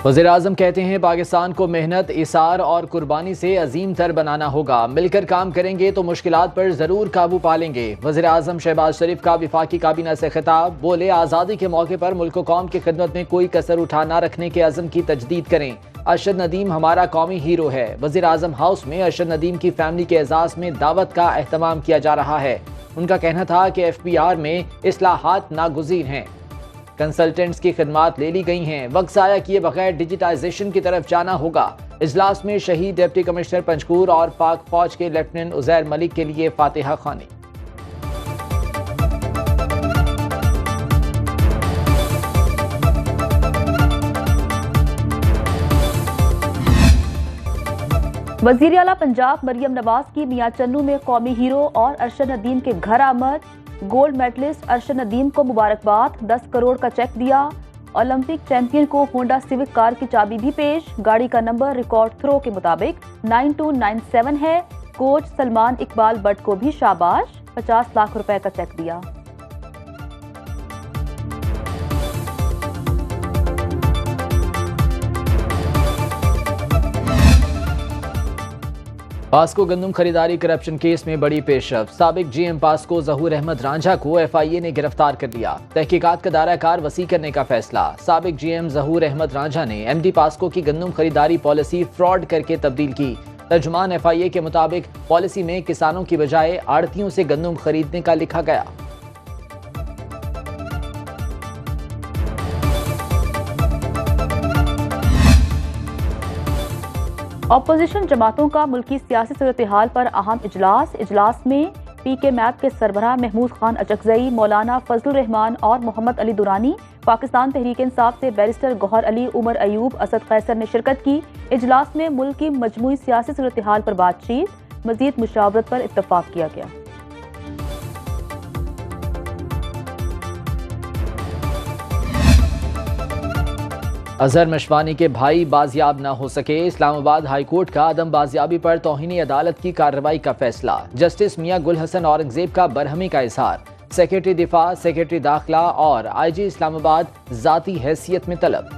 وزیراعظم کہتے ہیں پاکستان کو محنت، ایثار اور قربانی سے عظیم تر بنانا ہوگا، مل کر کام کریں گے تو مشکلات پر ضرور قابو پا لیں گے۔ وزیراعظم شہباز شریف کا وفاقی کابینہ سے خطاب، بولے آزادی کے موقع پر ملک و قوم کی خدمت میں کوئی کسر اٹھا نہ رکھنے کے عزم کی تجدید کریں۔ ارشد ندیم ہمارا قومی ہیرو ہے۔ وزیراعظم ہاؤس میں ارشد ندیم کی فیملی کے اعزاز میں دعوت کا اہتمام کیا جا رہا ہے۔ ان کا کہنا تھا کہ FPR میں اصلاحات ناگزیر ہیں، کنسلٹنٹس کی خدمات لے لی گئی ہیں، وقت ضائع کیے بغیر ڈیجیٹائزیشن کی طرف جانا ہوگا۔ اجلاس میں شہید ڈپٹی کمشنر پنجکور اور پاک فوج کے لیفٹیننٹ عزیر ملک کے لیے فاتحہ خوانی۔ وزیر اعلیٰ پنجاب مریم نواز کی میاں چنو میں قومی ہیرو اور ارشد ندیم کے گھر آمد، گولڈ میڈلسٹ ارشد ندیم کو مبارکباد، 10 کروڑ کا چیک دیا۔ اولمپک چیمپئن کو ہونڈا سیوک کار کی چابی بھی پیش، گاڑی کا نمبر ریکارڈ تھرو کے مطابق 9297 ہے۔ کوچ سلمان اقبال بٹ کو بھی شاباش، 50 لاکھ روپے کا چیک دیا۔ پاسکو گندم خریداری کرپشن کیس میں بڑی پیش رفت، سابق GM پاسکو ظہور احمد رانجھا کو FIA نے گرفتار کر لیا۔ تحقیقات کا دائرہ کار وسیع کرنے کا فیصلہ، سابق GM ظہور احمد رانجھا نے MD پاسکو کی گندم خریداری پالیسی فراڈ کر کے تبدیل کی۔ ترجمان FIA کے مطابق پالیسی میں کسانوں کی بجائے آڑھتیوں سے گندم خریدنے کا لکھا گیا۔ اپوزیشن جماعتوں کا ملکی سیاسی صورتحال پر اہم اجلاس میں PK میپ کے سربراہ محمود خان اچکزئی، مولانا فضل الرحمان اور محمد علی دورانی، پاکستان تحریک انصاف سے بیرسٹر گوہر علی، عمر ایوب، اسد قیصر نے شرکت کی۔ اجلاس میں ملک کی مجموعی سیاسی صورتحال پر بات چیت، مزید مشاورت پر اتفاق کیا گیا۔ اظہر مشوانی کے بھائی بازیاب نہ ہو سکے، اسلام آباد ہائی کورٹ کا عدم بازیابی پر توہین عدالت کی کارروائی کا فیصلہ، جسٹس میاں گل حسن اورنگزیب کا برہمی کا اظہار، سیکرٹری دفاع، سیکرٹری داخلہ اور IG اسلام آباد ذاتی حیثیت میں طلب۔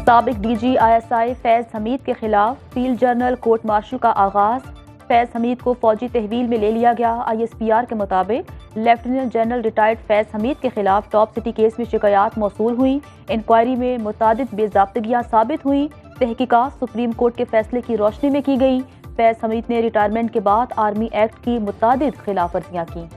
سابق DG ISI فیض حمید کے خلاف فیلڈ جرنل کورٹ مارشل کا آغاز، فیض حمید کو فوجی تحویل میں لے لیا گیا۔ ISPR کے مطابق لیفٹیننٹ جنرل ریٹائرڈ فیض حمید کے خلاف ٹاپ سٹی کیس میں شکایات موصول ہوئیں۔ انکوائری میں متعدد بے ضابطگیاں ثابت ہوئیں۔ تحقیقات سپریم کورٹ کے فیصلے کی روشنی میں کی گئی۔ فیض حمید نے ریٹائرمنٹ کے بعد آرمی ایکٹ کی متعدد خلاف ورزیاں کیں۔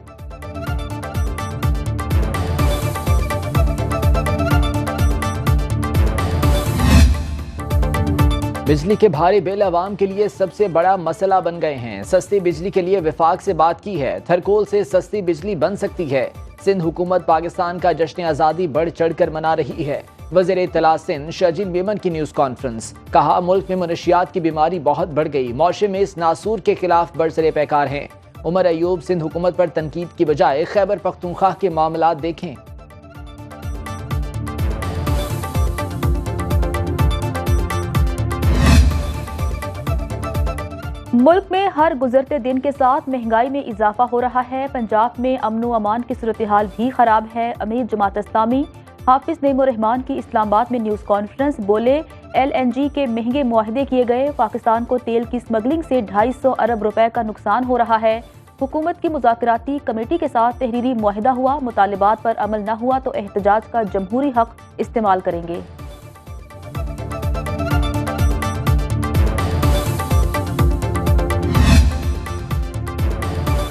بجلی کے بھاری بل عوام کے لیے سب سے بڑا مسئلہ بن گئے ہیں، سستی بجلی کے لیے وفاق سے بات کی ہے، تھرکول سے سستی بجلی بن سکتی ہے۔ سندھ حکومت پاکستان کا جشن آزادی بڑھ چڑھ کر منا رہی ہے۔ وزیر اطلاع سندھ شرجیل میمن کی نیوز کانفرنس، کہا ملک میں منشیات کی بیماری بہت بڑھ گئی، معاشرے میں اس ناسور کے خلاف برسر پیکار ہیں۔ عمر ایوب سندھ حکومت پر تنقید کی بجائے خیبر پختونخوا کے معاملات دیکھیں۔ ملک میں ہر گزرتے دن کے ساتھ مہنگائی میں اضافہ ہو رہا ہے۔ پنجاب میں امن و امان کی صورتحال بھی خراب ہے۔ امیر جماعت اسلامی حافظ نعیم الرحمان کی اسلام آباد میں نیوز کانفرنس، بولے LNG کے مہنگے معاہدے کیے گئے، پاکستان کو تیل کی اسمگلنگ سے 250 ارب روپے کا نقصان ہو رہا ہے۔ حکومت کی مذاکراتی کمیٹی کے ساتھ تحریری معاہدہ ہوا، مطالبات پر عمل نہ ہوا تو احتجاج کا جمہوری حق استعمال کریں گے۔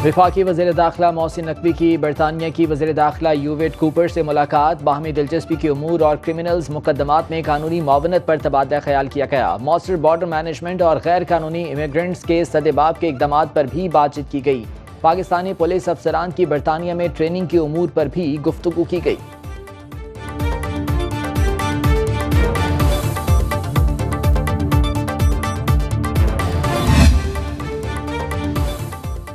وفاقی وزیر داخلہ محسن نقوی کی برطانیہ کی وزیر داخلہ یوویٹ کوپر سے ملاقات، باہمی دلچسپی کے امور اور کرمنلز مقدمات میں قانونی معاونت پر تبادلہ خیال کیا گیا۔ مؤثر بارڈر مینجمنٹ اور غیر قانونی امیگرنٹس کے سدباب کے اقدامات پر بھی بات چیت کی گئی۔ پاکستانی پولیس افسران کی برطانیہ میں ٹریننگ کے امور پر بھی گفتگو کی گئی۔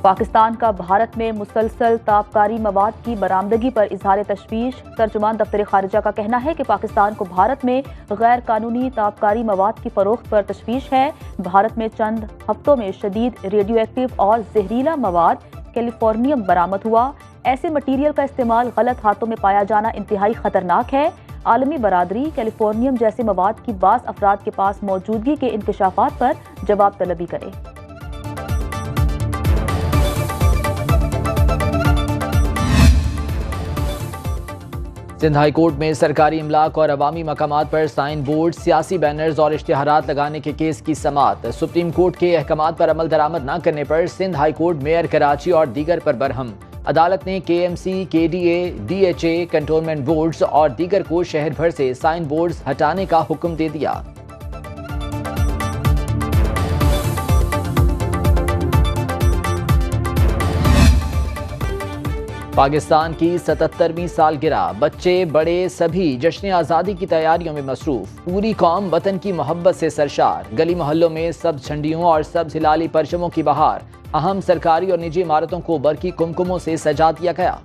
پاکستان کا بھارت میں مسلسل تابکاری مواد کی برآمدگی پر اظہار تشویش، ترجمان دفتر خارجہ کا کہنا ہے کہ پاکستان کو بھارت میں غیر قانونی تابکاری مواد کی فروخت پر تشویش ہے۔ بھارت میں چند ہفتوں میں شدید ریڈیو ایکٹیو اور زہریلا مواد کیلیفورنیم برآمد ہوا۔ ایسے مٹیریل کا استعمال غلط ہاتھوں میں پایا جانا انتہائی خطرناک ہے۔ عالمی برادری کیلیفورنیم جیسے مواد کی بعض افراد کے پاس موجودگی کے انکشافات پر جواب طلبی کرے۔ سندھ ہائی کورٹ میں سرکاری املاک اور عوامی مقامات پر سائن بورڈ، سیاسی بینرز اور اشتہارات لگانے کے کیس کی سماعت۔ سپریم کورٹ کے احکامات پر عمل درآمد نہ کرنے پر Sindh high court mayor Karachi اور دیگر پر برہم۔ عدالت نے کے M C, K D A, D H A, cantonment boards اور دیگر کو شہر بھر سے سائن بورڈز ہٹانے کا حکم دے دیا۔ پاکستان کی 77ویں سالگرہ، بچے بڑے سبھی جشن آزادی کی تیاریوں میں مصروف۔ پوری قوم وطن کی محبت سے سرشار، گلی محلوں میں سبز جھنڈیوں اور سبز ہلالی پرچموں کی بہار۔ اہم سرکاری اور نجی عمارتوں کو برقی کمکموں سے سجا دیا گیا۔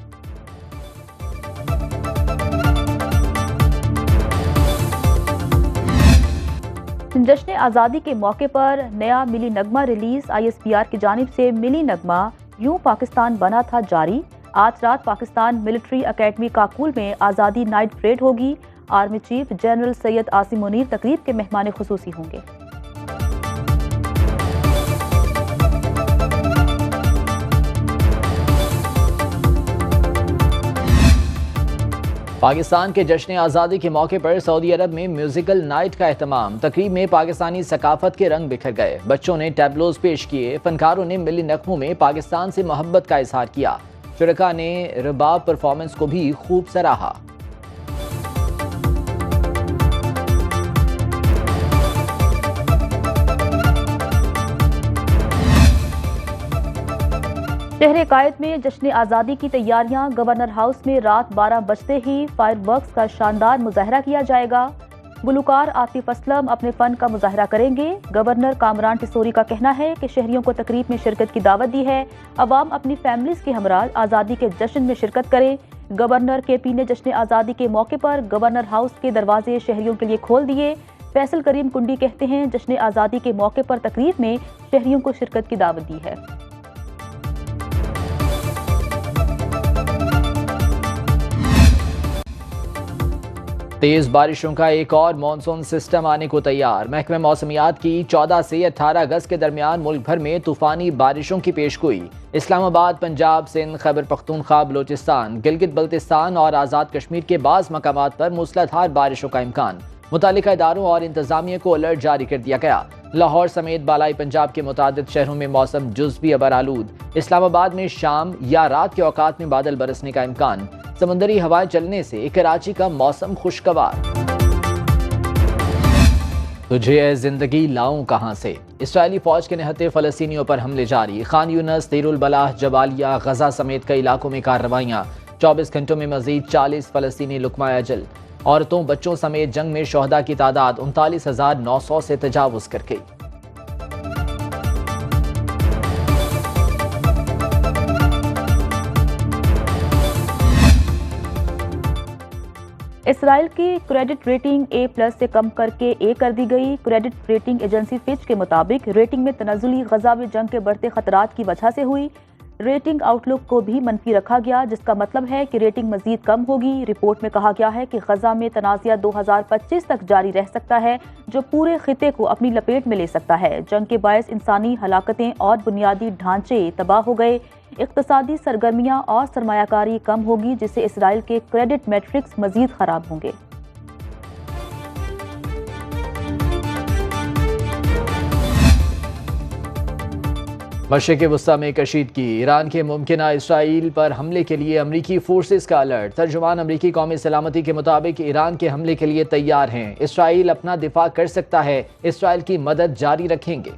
جشن آزادی کے موقع پر نیا ملی نغمہ release, I S P R کی جانب سے ملی نغمہ یوں پاکستان بنا تھا جاری۔ آج رات پاکستان ملٹری اکیڈمی کاکول میں آزادی نائٹ پریڈ ہوگی۔ Army chief general Syed Asim Munir تقریب کے مہمان خصوصی ہوں گے۔ پاکستان کے جشن آزادی کے موقع پر سعودی عرب میں میوزیکل نائٹ کا اہتمام۔ تقریب میں پاکستانی ثقافت کے رنگ بکھر گئے، بچوں نے ٹیبلوز پیش کیے، فنکاروں نے ملی نغموں میں پاکستان سے محبت کا اظہار کیا، شرکاء نے رباب پرفارمنس کو بھی خوب سراہا۔ شہر قائد میں جشن آزادی کی تیاریاں، گورنر ہاؤس میں رات 12 بجتے ہی فائر ورکس کا شاندار مظاہرہ کیا جائے گا۔ گلوکار عاطف اسلم اپنے فن کا مظاہرہ کریں گے۔ گورنر کامران ٹیسوری کا کہنا ہے کہ شہریوں کو تقریب میں شرکت کی دعوت دی ہے، عوام اپنی فیملیز کے ہمراہ آزادی کے جشن میں شرکت کرے۔ گورنر کے پی نے جشن آزادی کے موقع پر گورنر ہاؤس کے دروازے شہریوں کے لیے کھول دیے۔ فیصل کریم کنڈی کہتے ہیں جشن آزادی کے موقع پر تقریب میں شہریوں کو شرکت کی دعوت دی ہے۔ تیز بارشوں کا ایک اور مانسون سسٹم آنے کو تیار۔ محکمہ موسمیات کی 14 سے 18 اگست کے درمیان ملک بھر میں طوفانی بارشوں کی پیشگوئی۔ اسلام آباد، پنجاب، سندھ، خیبر پختونخوا، بلوچستان، گلگت بلتستان اور آزاد کشمیر کے بعض مقامات پر موسلادھار بارشوں کا امکان۔ متعلقہ اداروں اور انتظامیہ کو الرٹ جاری کر دیا گیا۔ لاہور سمیت بالائی پنجاب کے متعدد شہروں میں موسم جزوی عبرآلود۔ اسلام آباد میں شام یا رات کے اوقات میں بادل برسنے کا امکان۔ سمندری ہوائیں چلنے سے کراچی کا موسم خوشگوار۔ تجھے اے زندگی لاؤں کہاں سے؟ اسرائیلی فوج کے نہتے فلسطینیوں پر حملے جاری۔ خان یونس، دیر البلاح، جبالیہ، غزہ سمیت کئی علاقوں میں کارروائیاں۔ 24 گھنٹوں میں مزید 40 فلسطینی لقمۂ اجل۔ عورتوں، بچوں سمیت جنگ میں شہداء کی تعداد 39,900 سے تجاوز کر گئی۔ اسرائیل کی کریڈٹ ریٹنگ A+ سے کم کر کے A کر دی گئی۔ کریڈٹ ریٹنگ ایجنسی فچ کے مطابق ریٹنگ میں تنزلی غزہ میں جنگ کے بڑھتے خطرات کی وجہ سے ہوئی۔ ریٹنگ آؤٹ لک کو بھی منفی رکھا گیا، جس کا مطلب ہے کہ ریٹنگ مزید کم ہوگی۔ رپورٹ میں کہا گیا ہے کہ غزہ میں تنازعہ 2025 تک جاری رہ سکتا ہے، جو پورے خطے کو اپنی لپیٹ میں لے سکتا ہے۔ جنگ کے باعث انسانی ہلاکتیں اور بنیادی ڈھانچے تباہ ہو گئے، اقتصادی سرگرمیاں اور سرمایہ کاری کم ہوگی، جس سے اسرائیل کے کریڈٹ میٹرکس مزید خراب ہوں گے۔ مشرق وسطی میں کشیدگی، ایران کے ممکنہ اسرائیل پر حملے کے لیے امریکی فورسز کا الرٹ۔ ترجمان امریکی قومی سلامتی کے مطابق ایران کے حملے کے لیے تیار ہیں، اسرائیل اپنا دفاع کر سکتا ہے، اسرائیل کی مدد جاری رکھیں گے۔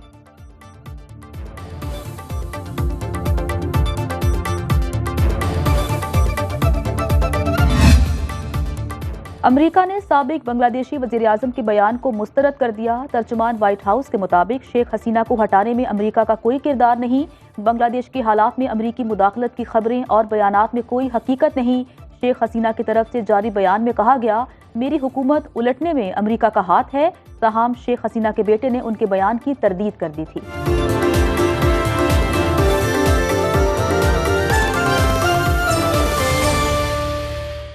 امریکہ نے سابق بنگلہ دیشی وزیراعظم کے بیان کو مسترد کر دیا۔ ترجمان وائٹ ہاؤس کے مطابق شیخ حسینہ کو ہٹانے میں امریکہ کا کوئی کردار نہیں، بنگلہ دیش کے حالات میں امریکی مداخلت کی خبریں اور بیانات میں کوئی حقیقت نہیں۔ شیخ حسینہ کی طرف سے جاری بیان میں کہا گیا، میری حکومت الٹنے میں امریکہ کا ہاتھ ہے، تاہم شیخ حسینہ کے بیٹے نے ان کے بیان کی تردید کر دی تھی۔